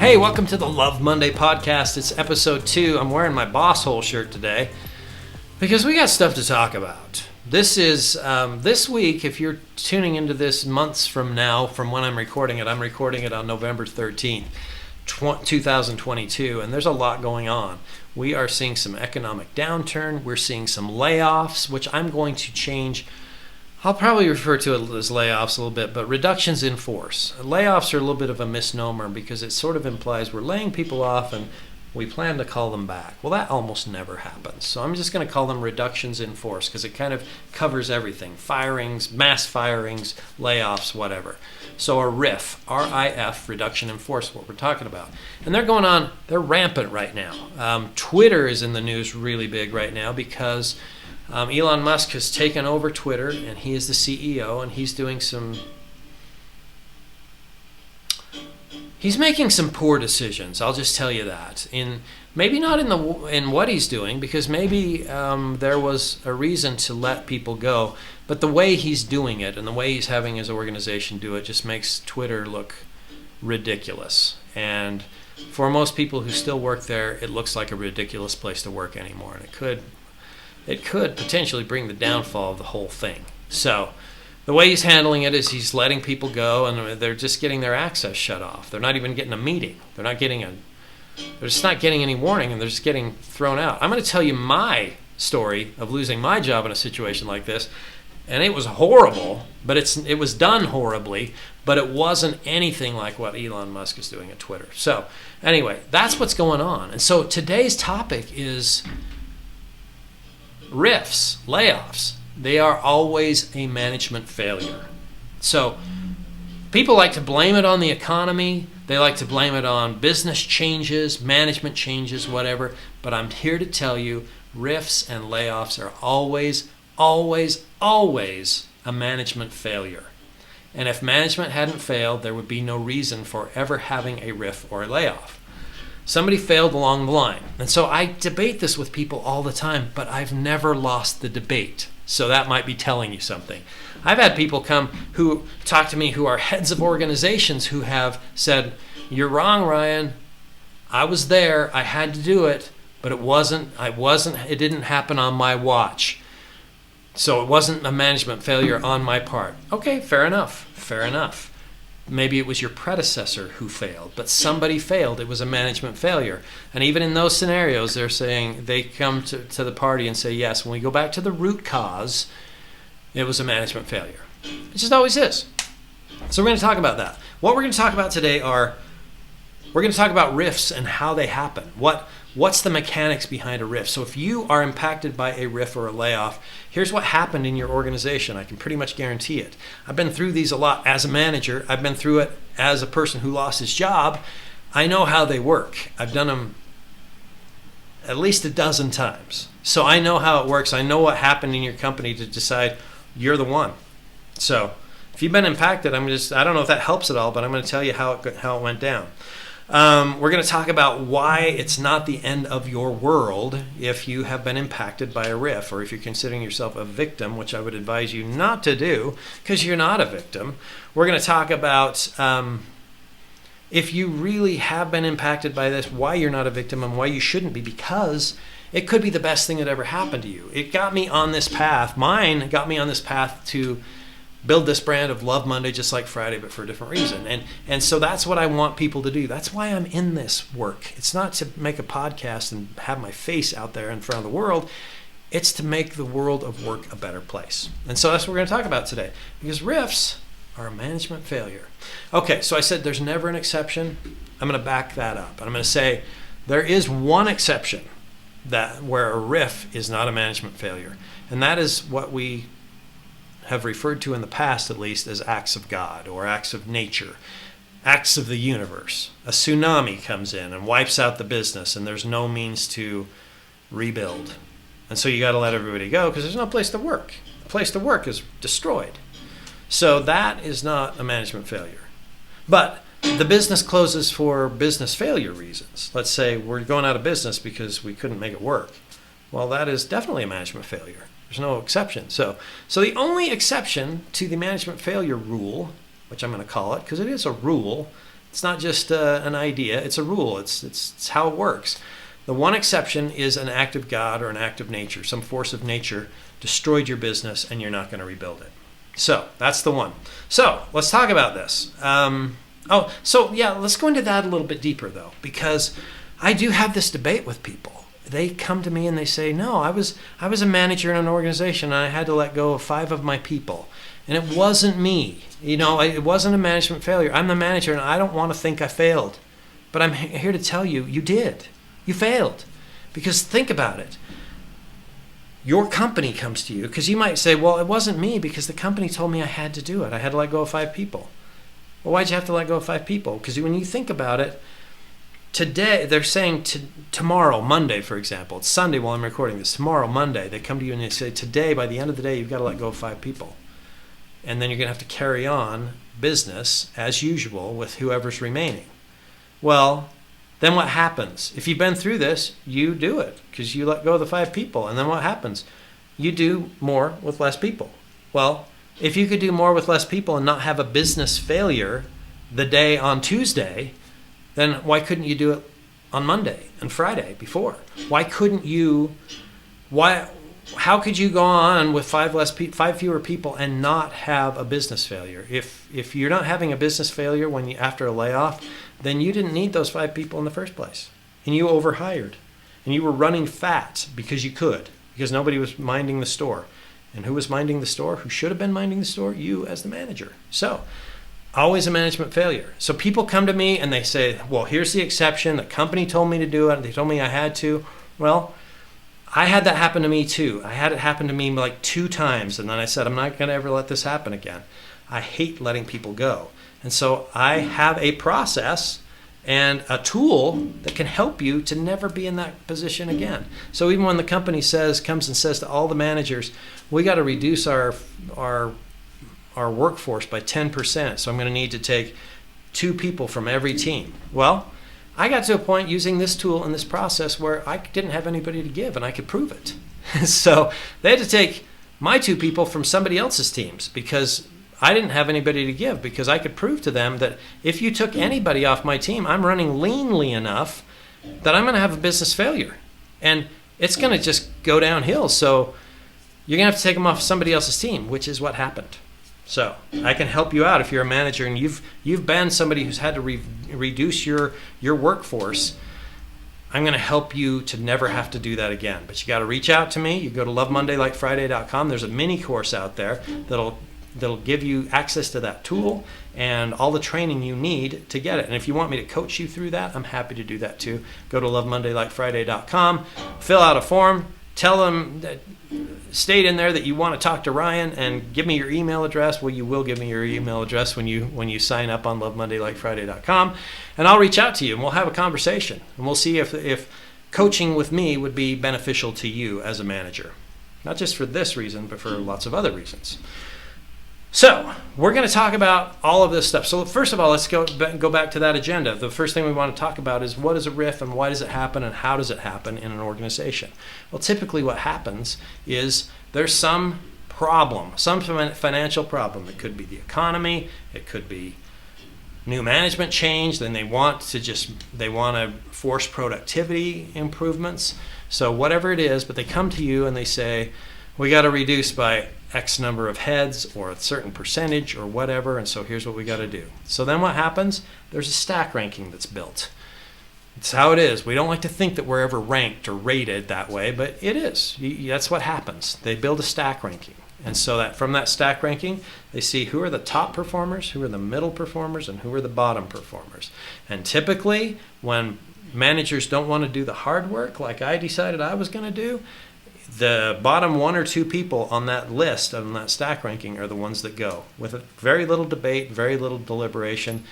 Hey, welcome to the Love Monday podcast. It's episode 2. I'm wearing my boss hole shirt today because we got stuff to talk about. This is this week, if you're tuning into this months from now, from when I'm recording it on November 13th, 2022, and there's a lot going on. We are seeing some economic downturn. We're seeing some layoffs, which I'm going to change. I'll probably refer to it as layoffs a little bit, but reductions in force. Layoffs are a little bit of a misnomer because it sort of implies we're laying people off and we plan to call them back. Well, that almost never happens. So I'm just going to call them reductions in force because it kind of covers everything. Firings, mass firings, layoffs, whatever. So a RIF, R-I-F, reduction in force, what we're talking about. And they're going on, they're rampant right now. Twitter is in the news really big right now because Elon Musk has taken over Twitter, and he is the CEO, and he's making some poor decisions. I'll just tell you that. Maybe not in what he's doing, because maybe there was a reason to let people go, but the way he's doing it and the way he's having his organization do it just makes Twitter look ridiculous. And for most people who still work there, it looks like a ridiculous place to work anymore, and it could potentially bring the downfall of the whole thing. So the way he's handling it is he's letting people go, and they're just getting their access shut off. They're not even getting a meeting. They're just not getting any warning, and they're just getting thrown out. I'm going to tell you my story of losing my job in a situation like this, and it was horrible, but it was done horribly, but it wasn't anything like what Elon Musk is doing at Twitter. So anyway, that's what's going on. And so today's topic is RIFs, layoffs. They are always a management failure. So people like to blame it on the economy. They like to blame it on business changes, management changes, whatever. But I'm here to tell you, RIFs and layoffs are always, always, always a management failure. And if management hadn't failed, there would be no reason for ever having a RIF or a layoff. Somebody failed along the line. And so I debate this with people all the time, but I've never lost the debate. So that might be telling you something. I've had people come who talk to me who are heads of organizations who have said, "You're wrong, Ryan. I was there. I had to do it, but it didn't happen on my watch. So it wasn't a management failure on my part." Okay, fair enough. Maybe it was your predecessor who failed, but somebody failed. It was a management failure. And even in those scenarios, they're saying, they come to the party and say, yes, when we go back to the root cause, it was a management failure. It just always is. So we're going to talk about that. What we're going to talk about today we're going to talk about RIFs and how they happen. What's the mechanics behind a RIF? So if you are impacted by a RIF or a layoff, here's what happened in your organization. I can pretty much guarantee it. I've been through these a lot as a manager. I've been through it as a person who lost his job. I know how they work. I've done them at least a dozen times. So I know how it works. I know what happened in your company to decide you're the one. So if you've been impacted, I don't know if that helps at all, but I'm going to tell you how it went down. We're going to talk about why it's not the end of your world if you have been impacted by a RIF, or if you're considering yourself a victim, which I would advise you not to do because you're not a victim. We're going to talk about if you really have been impacted by this, why you're not a victim and why you shouldn't be, because it could be the best thing that ever happened to you. It got me on this path. Mine got me on this path to build this brand of Love Monday, just like Friday, but for a different reason. And so that's what I want people to do. That's why I'm in this work. It's not to make a podcast and have my face out there in front of the world. It's to make the world of work a better place. And so that's what we're going to talk about today, because RIFs are a management failure. Okay, so I said there's never an exception. I'm going to back that up. And I'm going to say there is one exception where a RIF is not a management failure. And that is what we have referred to in the past, at least, as acts of God or acts of nature, acts of the universe. A tsunami comes in and wipes out the business, and there's no means to rebuild. And so you got to let everybody go because there's no place to work. The place to work is destroyed. So that is not a management failure. But the business closes for business failure reasons. Let's say we're going out of business because we couldn't make it work. Well, that is definitely a management failure. There's no exception. So the only exception to the management failure rule, which I'm going to call it, because it is a rule, It's not just an idea. It's a rule. It's how it works. The one exception is an act of God or an act of nature. Some force of nature destroyed your business and you're not going to rebuild it. So that's the one. So let's talk about this. Let's go into that a little bit deeper though, because I do have this debate with people. They come to me and they say, no, I was a manager in an organization and I had to let go of 5 of my people. And it wasn't me. It wasn't a management failure. I'm the manager and I don't want to think I failed. But I'm here to tell you, you did. You failed. Because think about it. Your company comes to you, because you might say, well, it wasn't me because the company told me I had to do it. I had to let go of 5 people. Well, why'd you have to let go of 5 people? Because when you think about it, today, they're saying tomorrow, Monday, for example. It's Sunday while I'm recording this. Tomorrow, Monday, they come to you and they say, today, by the end of the day, you've got to let go of 5 people. And then you're going to have to carry on business as usual with whoever's remaining. Well, then what happens? If you've been through this, you do it because you let go of the 5 people. And then what happens? You do more with less people. Well, if you could do more with less people and not have a business failure the day on Tuesday, then why couldn't you do it on Monday and Friday before? How could you go on with 5 fewer people and not have a business failure? If you're not having a business failure after a layoff, then you didn't need those 5 people in the first place. And you overhired. And you were running fat because you could, because nobody was minding the store. And who was minding the store? Who should have been minding the store? You as the manager. So, always a management failure. So people come to me and they say, well, here's the exception. The company told me to do it. They told me I had to. Well, I had that happen to me too. I had it happen to me like 2 times. And then I said, I'm not going to ever let this happen again. I hate letting people go. And so I have a process and a tool that can help you to never be in that position again. So even when the company comes and says to all the managers, we got to reduce our workforce by 10%. So I'm going to need to take 2 people from every team. Well, I got to a point using this tool and this process where I didn't have anybody to give and I could prove it. So they had to take my 2 people from somebody else's teams because I didn't have anybody to give, because I could prove to them that if you took anybody off my team, I'm running leanly enough that I'm going to have a business failure. And it's going to just go downhill. So you're going to have to take them off somebody else's team, which is what happened. So I can help you out if you're a manager and you've been somebody who's had to reduce your workforce. I'm going to help you to never have to do that again. But you got to reach out to me. You go to lovemondaylikeFriday.com. There's a mini course out there that'll give you access to that tool and all the training you need to get it. And if you want me to coach you through that, I'm happy to do that too. Go to lovemondaylikeFriday.com, fill out a form, tell them that, state in there that you want to talk to Ryan, and give me your email address. Well, you will give me your email address when you sign up on lovemondaylikeFriday.com, and I'll reach out to you and we'll have a conversation and we'll see if coaching with me would be beneficial to you as a manager. Not just for this reason, but for lots of other reasons. So we're going to talk about all of this stuff. So first of all, let's go back to that agenda. The first thing we want to talk about is what is a RIF and why does it happen and how does it happen in an organization? Well, typically what happens is there's some problem, some financial problem. It could be the economy. It could be new management change. Then they want to force productivity improvements. So whatever it is, but they come to you and they say, we got to reduce by X number of heads or a certain percentage or whatever, and so here's what we got to do. So then what happens? There's a stack ranking that's built. It's how it is. We don't like to think that we're ever ranked or rated that way, but it is. That's what happens. They build a stack ranking. And so that from that stack ranking, they see who are the top performers, who are the middle performers, and who are the bottom performers. And typically, when managers don't want to do the hard work like I decided I was going to do, the bottom 1 or 2 people on that list, on that stack ranking, are the ones that go. With very little debate, very little deliberation,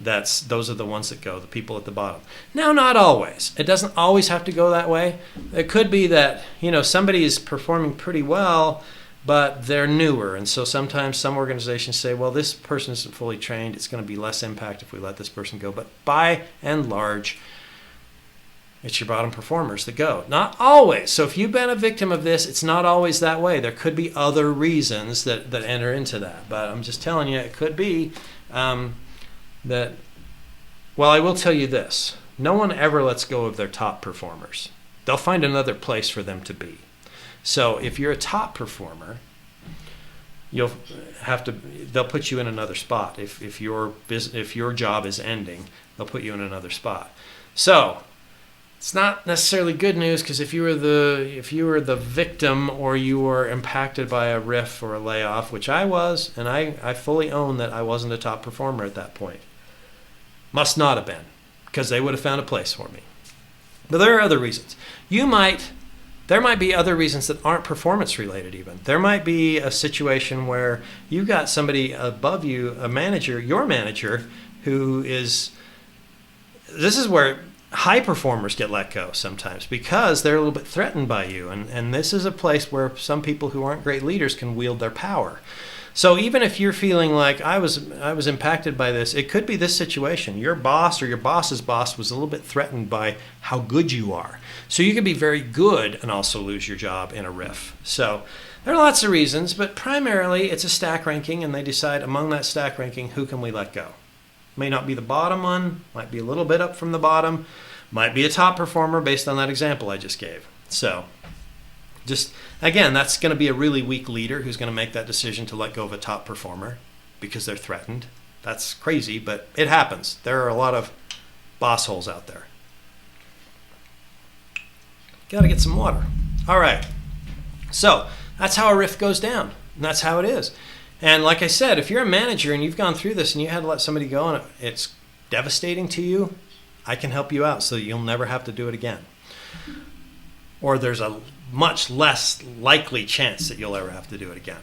those are the ones that go, the people at the bottom. Now, not always. It doesn't always have to go that way. It could be that, somebody is performing pretty well, but they're newer. And so sometimes some organizations say, well, this person isn't fully trained. It's going to be less impact if we let this person go. But by and large, it's your bottom performers that go. Not always. So if you've been a victim of this, it's not always that way. There could be other reasons that enter into that. But I'm just telling you, it could be that Well, I will tell you this. No one ever lets go of their top performers. They'll find another place for them to be. So if you're a top performer, they'll put you in another spot. If your job is ending, they'll put you in another spot. So it's not necessarily good news, because if you were the victim, or you were impacted by a RIF or a layoff, which I was, and I fully own that I wasn't a top performer at that point. Must not have been, because they would have found a place for me. But there are other reasons. There might be other reasons that aren't performance related even. There might be a situation where you've got somebody above you, a manager, your manager, this is where high performers get let go sometimes, because they're a little bit threatened by you. And this is a place where some people who aren't great leaders can wield their power. So even if you're feeling like I was impacted by this, it could be this situation. Your boss or your boss's boss was a little bit threatened by how good you are. So you could be very good and also lose your job in a RIF. So there are lots of reasons, but primarily it's a stack ranking, and they decide among that stack ranking, who can we let go? May not be the bottom one, might be a little bit up from the bottom, might be a top performer based on that example I just gave. So just, again, that's going to be a really weak leader who's going to make that decision to let go of a top performer because they're threatened. That's crazy, but it happens. There are a lot of boss holes out there. Got to get some water. All right. So that's how a RIF goes down, and that's how it is. And like I said, if you're a manager and you've gone through this and you had to let somebody go and it's devastating to you, I can help you out so you'll never have to do it again. Or there's a much less likely chance that you'll ever have to do it again.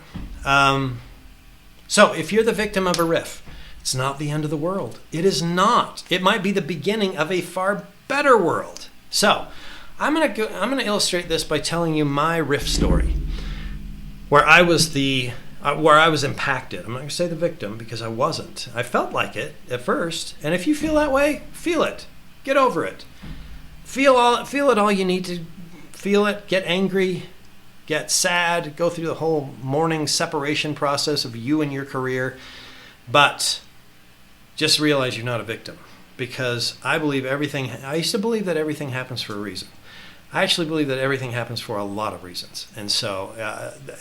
So if you're the victim of a RIF, it's not the end of the world. It is not. It might be the beginning of a far better world. So I'm gonna illustrate this by telling you my RIF story, where I was impacted. I'm not gonna say the victim, because I wasn't. I felt like it at first, and if you feel that way, feel it. Get over it. Feel it all you need to. Feel it, get angry, get sad, go through the whole mourning separation process of you and your career. But just realize you're not a victim, because I used to believe that everything happens for a reason. I actually believe that everything happens for a lot of reasons. And so,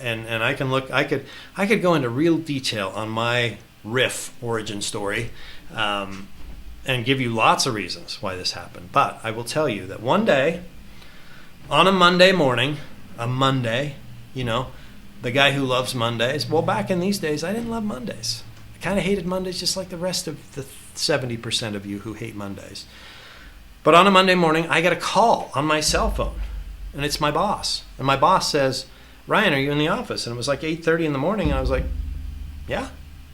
and I could go into real detail on my RIF origin story, and give you lots of reasons why this happened. But I will tell you that one day, on a Monday morning, the guy who loves Mondays. Well, back in these days, I didn't love Mondays. I kind of hated Mondays just like the rest of the 70% of you who hate Mondays. But on a Monday morning, I get a call on my cell phone, and it's my boss. And my boss says, "Ryan, are you in the office?" And it was like 8:30 in the morning, and I was like, "Yeah,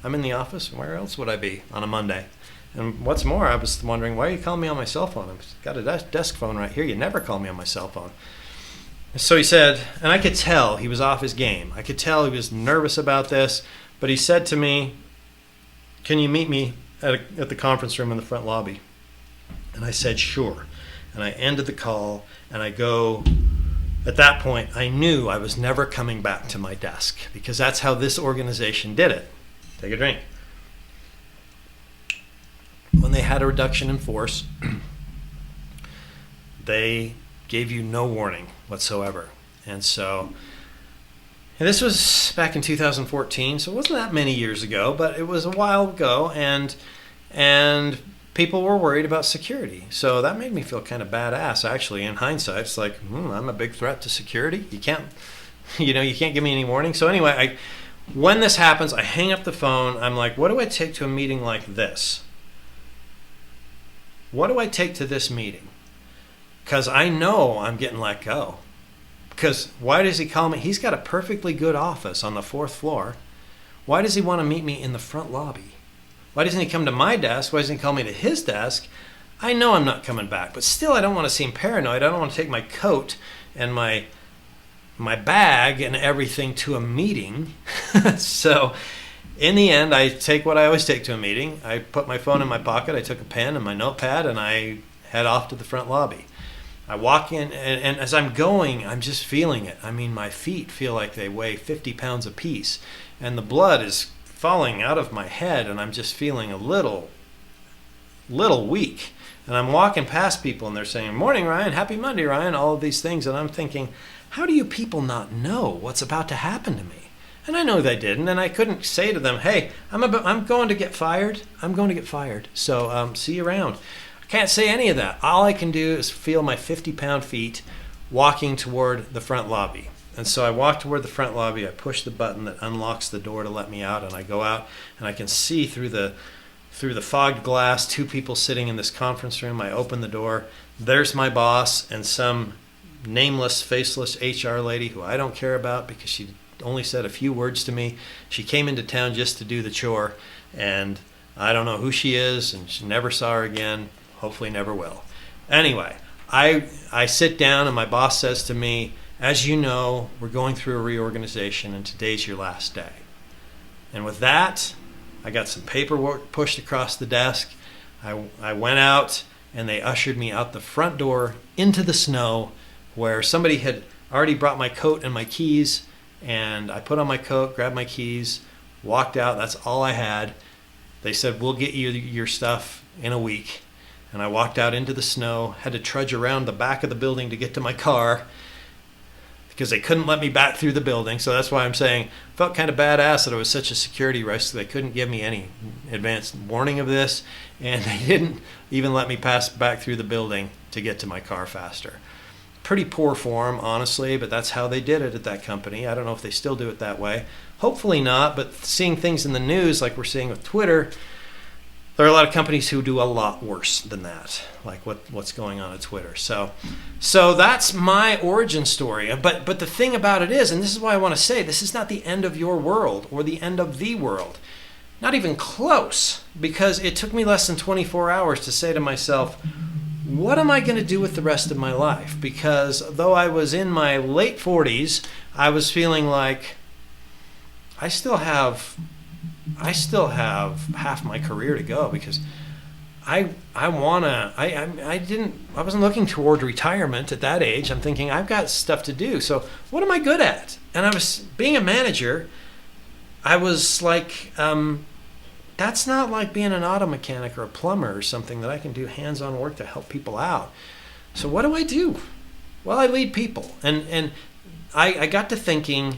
I'm in the office. Where else would I be on a Monday?" And what's more, I was wondering, why are you calling me on my cell phone? I've got a desk phone right here. You never call me on my cell phone. So he said, and I could tell he was off his game. I could tell he was nervous about this, but he said to me, "Can you meet me at the conference room in the front lobby?" And I said, "Sure." And I ended the call, and I go, at that point, I knew I was never coming back to my desk, because that's how this organization did it. Take a drink. When they had a reduction in force, they gave you no warning whatsoever. And this was back in 2014, so it wasn't that many years ago, but it was a while ago, and people were worried about security. So that made me feel kind of badass, actually. In hindsight, it's like, I'm a big threat to security. You can't give me any warning. So anyway, when this happens, I hang up the phone. I'm like, what do I take to a meeting like this? What do I take to this meeting? Because I know I'm getting let go. Because why does he call me? He's got a perfectly good office on the 4th floor. Why does he want to meet me in the front lobby? Why doesn't he come to my desk? Why doesn't he call me to his desk? I know I'm not coming back, but still I don't want to seem paranoid. I don't want to take my coat and my bag and everything to a meeting. So in the end, I take what I always take to a meeting. I put my phone in my pocket. I took a pen and my notepad, and I head off to the front lobby. I walk in, and as I'm going, I'm just feeling it. I mean, my feet feel like they weigh 50 pounds apiece, and the blood is falling out of my head, and I'm just feeling a little little weak. And I'm walking past people and they're saying, "Morning, Ryan, happy Monday, Ryan," all of these things. And I'm thinking, how do you people not know what's about to happen to me? And I know they didn't, and I couldn't say to them, "Hey, I'm going to get fired. I'm going to get fired. So see you around." I can't say any of that. All I can do is feel my 50-pound feet walking toward the front lobby. And so I walk toward the front lobby. I push the button that unlocks the door to let me out, and I go out, and I can see through the fogged glass 2 people sitting in this conference room. I open the door. There's my boss and some nameless, faceless HR lady who I don't care about because she only said a few words to me. She came into town just to do the chore, and I don't know who she is, and she never saw her again. Hopefully never will. Anyway, I sit down, and my boss says to me, "As you know, we're going through a reorganization, and today's your last day." And with that, I got some paperwork pushed across the desk. I went out, and they ushered me out the front door into the snow where somebody had already brought my coat and my keys. And I put on my coat, grabbed my keys, walked out. That's all I had. They said, "We'll get you your stuff in a week." And I walked out into the snow, had to trudge around the back of the building to get to my car because they couldn't let me back through the building. So that's why I'm saying I felt kind of badass that it was such a security risk. They couldn't give me any advance warning of this, and they didn't even let me pass back through the building to get to my car faster. Pretty poor form, honestly, but that's how they did it at that company. I don't know if they still do it that way. Hopefully not, but seeing things in the news like we're seeing with Twitter, there are a lot of companies who do a lot worse than that, like what's going on at Twitter. So that's my origin story. But the thing about it is, and this is why I want to say, this is not the end of your world or the end of the world. Not even close, because it took me less than 24 hours to say to myself, what am I going to do with the rest of my life? Because though I was in my late 40s, I was feeling like I still have half my career to go, because I wasn't looking toward retirement at that age. I'm thinking I've got stuff to do. So what am I good at? And I was being a manager. I was like, that's not like being an auto mechanic or a plumber or something that I can do hands-on work to help people out. So what do I do? Well, I lead people. And I got to thinking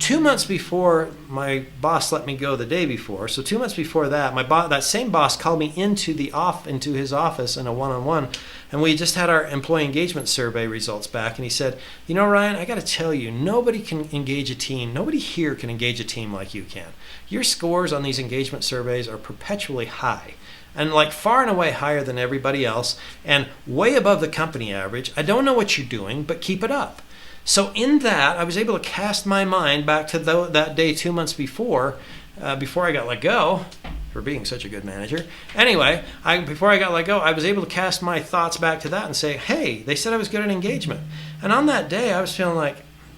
2 months before my boss let me go the day before. So 2 months before that, that same boss called me into his office in a one-on-one, and we just had our employee engagement survey results back. And he said, "You know, Ryan, I got to tell you, nobody can engage a team. Nobody here can engage a team like you can. Your scores on these engagement surveys are perpetually high, and like far and away higher than everybody else, and way above the company average. I don't know what you're doing, but keep it up." So in that, I was able to cast my mind back to that day 2 months before I got let go for being such a good manager. Anyway, before I got let go, I was able to cast my thoughts back to that and say, hey, they said I was good at engagement. And on that day, I was feeling like,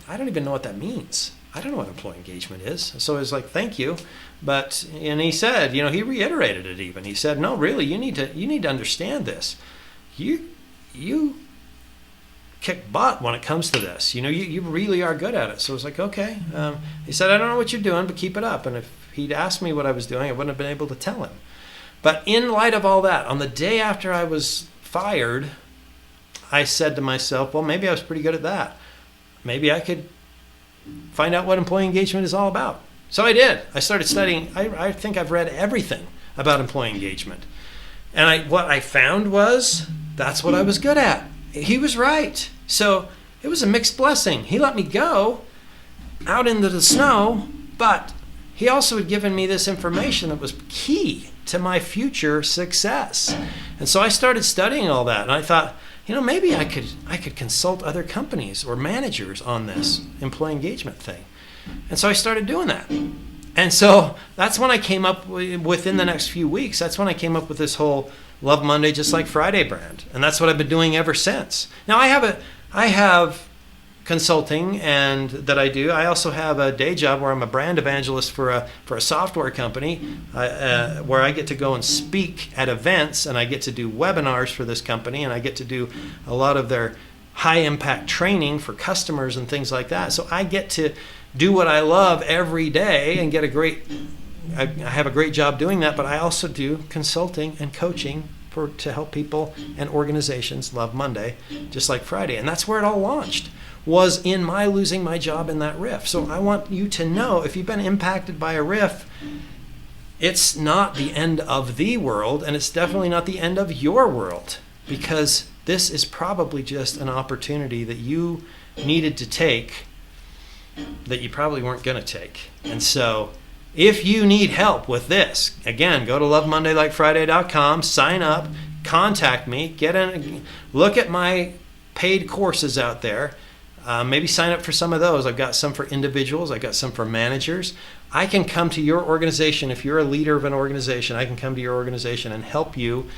I don't even know what that means. I don't know what employee engagement is. So I was like, thank you. And he said, he reiterated it even. He said, no, really, you need to understand this. You kick butt when it comes to this. You really are good at it. So I was like, okay. He said, I don't know what you're doing, but keep it up. And if he'd asked me what I was doing, I wouldn't have been able to tell him. But in light of all that, on the day after I was fired, I said to myself, well, maybe I was pretty good at that. Maybe I could find out what employee engagement is all about. So I did. I started studying. I think I've read everything about employee engagement. And what I found was that's what I was good at. He was right. So it was a mixed blessing. He let me go out into the snow, but he also had given me this information that was key to my future success. And so I started studying all that, and I thought, maybe I could consult other companies or managers on this employee engagement thing. And so I started doing that. And so that's when I came up within the next few weeks. That's when I came up with this whole Love Monday Just Like Friday brand. And that's what I've been doing ever since. Now I have consulting and that I do. I also have a day job where I'm a brand evangelist for a software company where I get to go and speak at events, and I get to do webinars for this company, and I get to do a lot of their high impact training for customers and things like that. So I get to do what I love every day and I have a great job doing that, but I also do consulting and coaching to help people and organizations love Monday, just like Friday. And that's where it all launched, was in my losing my job in that RIF. So I want you to know, if you've been impacted by a RIF, it's not the end of the world, and it's definitely not the end of your world, because this is probably just an opportunity that you needed to take that you probably weren't going to take. And so if you need help with this, again, go to lovemondaylikeFriday.com, sign up, contact me, get in, look at my paid courses out there. Maybe sign up for some of those. I've got some for individuals. I've got some for managers. I can come to your organization. If you're a leader of an organization, I can come to your organization and help you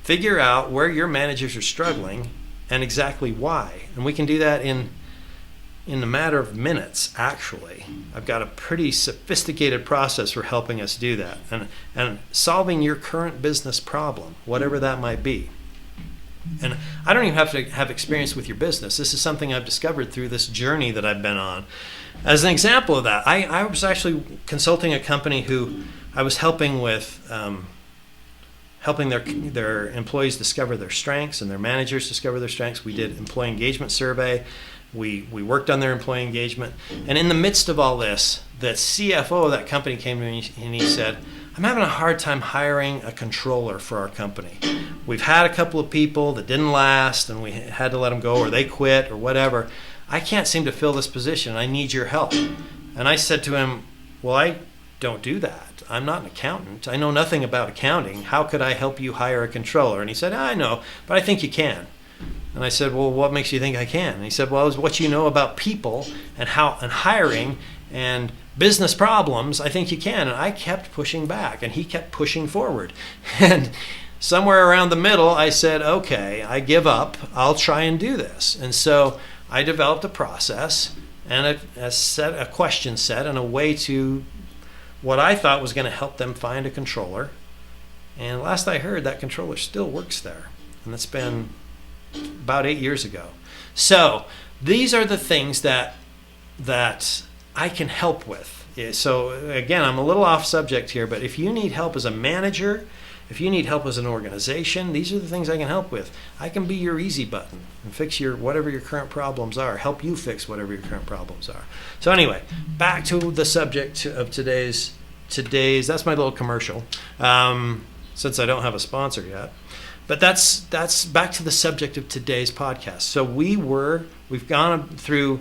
figure out where your managers are struggling and exactly why. And we can do that in a matter of minutes, actually. I've got a pretty sophisticated process for helping us do that and solving your current business problem, whatever that might be. And I don't even have to have experience with your business. This is something I've discovered through this journey that I've been on. As an example of that, I was actually consulting a company who I was helping with helping their employees discover their strengths and their managers discover their strengths. We did employee engagement survey. We worked on their employee engagement. And in the midst of all this, the CFO of that company came to me and he said, I'm having a hard time hiring a controller for our company. We've had a couple of people that didn't last and we had to let them go, or they quit or whatever. I can't seem to fill this position. I need your help. And I said to him, well, I don't do that. I'm not an accountant. I know nothing about accounting. How could I help you hire a controller? And he said, I know, but I think you can. And I said, well, what makes you think I can? And he said, well, it's what you know about people and hiring and business problems. I think you can. And I kept pushing back and he kept pushing forward. And somewhere around the middle, I said, okay, I give up. I'll try and do this. And so I developed a process and a question set and a way to what I thought was going to help them find a controller. And last I heard, that controller still works there. And that's been about 8 years ago. So these are the things that I can help with. So again, I'm a little off subject here, but if you need help as a manager, if you need help as an organization, these are the things I can help with. I can be your easy button and fix whatever your current problems are, help you fix whatever your current problems are. So anyway, back to the subject of today's, that's my little commercial, since I don't have a sponsor yet. But that's back to the subject of today's podcast. So we've gone through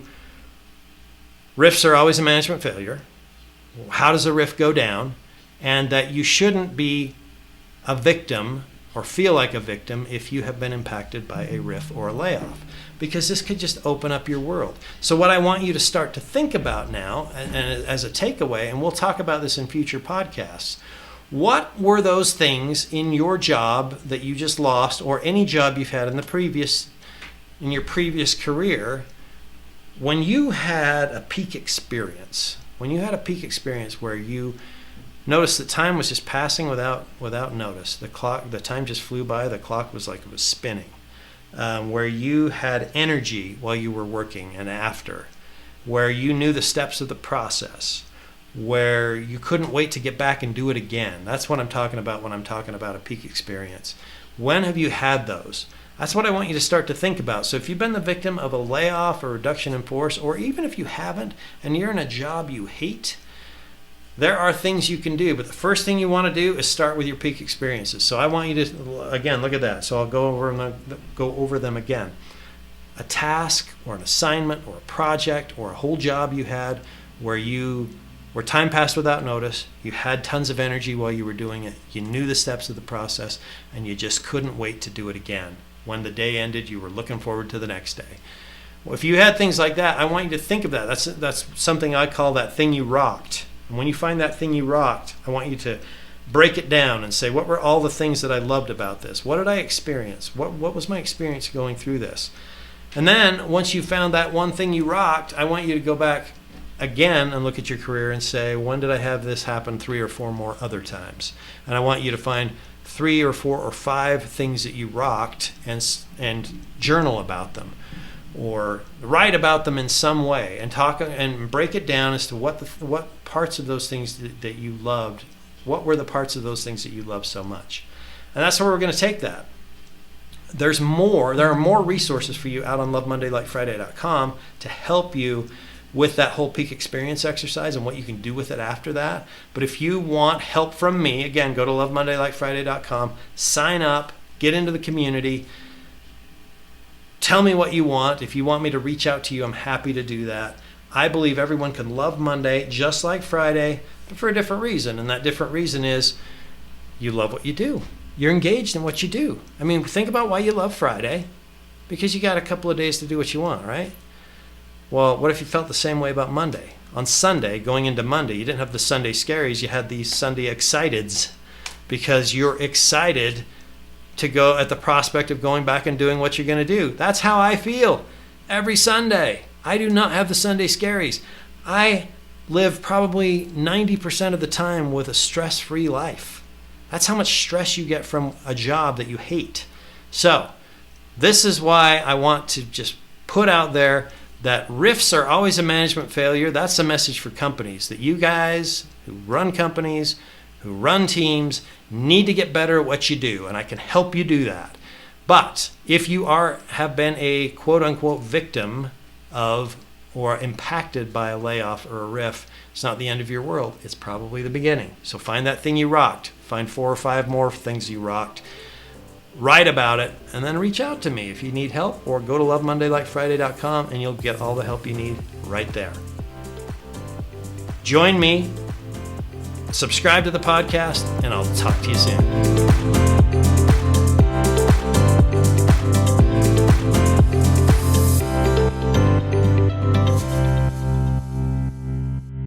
RIFs are always a management failure. How does a RIF go down? And that you shouldn't be a victim or feel like a victim if you have been impacted by a RIF or a layoff, because this could just open up your world. So what I want you to start to think about now, and as a takeaway, and we'll talk about this in future podcasts, what were those things in your job that you just lost, or any job you've had in your previous career, when you had a peak experience? When you had a peak experience where you noticed that time was just passing without notice. The time just flew by. The clock was like it was spinning. Where you had energy while you were working and after. Where you knew the steps of the process. Where you couldn't wait to get back and do it again. That's what I'm talking about when I'm talking about a peak experience. When have you had those? That's what I want you to start to think about. So if you've been the victim of a layoff or reduction in force, or even if you haven't and you're in a job you hate, there are things you can do. But the first thing you want to do is start with your peak experiences. So I want you to, again, look at that. So I'll go over them again. A task or an assignment or a project or a whole job you had where time passed without notice, you had tons of energy while you were doing it, you knew the steps of the process, and you just couldn't wait to do it again. When the day ended, you were looking forward to the next day. Well, if you had things like that, I want you to think of that. That's something I call that thing you rocked. And when you find that thing you rocked, I want you to break it down and say, what were all the things that I loved about this? What did I experience? What was my experience going through this? And then once you found that one thing you rocked, I want you to go back again and look at your career and say, when did I have this happen 3 or 4 more other times? And I want you to find 3 or 4 or 5 things that you rocked and journal about them, or write about them in some way, and talk and break it down as to what parts of those things that you loved. What were the parts of those things that you loved so much? And that's where we're going to take that. There are more resources for you out on LoveMondayLikeFriday.com to help you with that whole peak experience exercise and what you can do with it after that. But if you want help from me, again, go to LoveMondayLikeFriday.com, sign up, get into the community, tell me what you want. If you want me to reach out to you, I'm happy to do that. I believe everyone can love Monday just like Friday, but for a different reason. And that different reason is you love what you do. You're engaged in what you do. I mean, think about why you love Friday. Because you got a couple of days to do what you want, right? Well, what if you felt the same way about Monday? On Sunday, going into Monday, you didn't have the Sunday scaries. You had these Sunday exciteds because you're excited to go at the prospect of going back and doing what you're going to do. That's how I feel every Sunday. I do not have the Sunday scaries. I live probably 90% of the time with a stress-free life. That's how much stress you get from a job that you hate. So this is why I want to just put out there that RIFs are always a management failure. That's the message for companies, that you guys who run companies, who run teams, need to get better at what you do, and I can help you do that. But if you have been a quote-unquote victim of or impacted by a layoff or a RIF, it's not the end of your world. It's probably the beginning. So find that thing you rocked. Find 4 or 5 more things you rocked. Write about it, and then reach out to me if you need help, or go to LoveMondayLikeFriday.com and you'll get all the help you need right there. Join me, subscribe to the podcast, and I'll talk to you soon.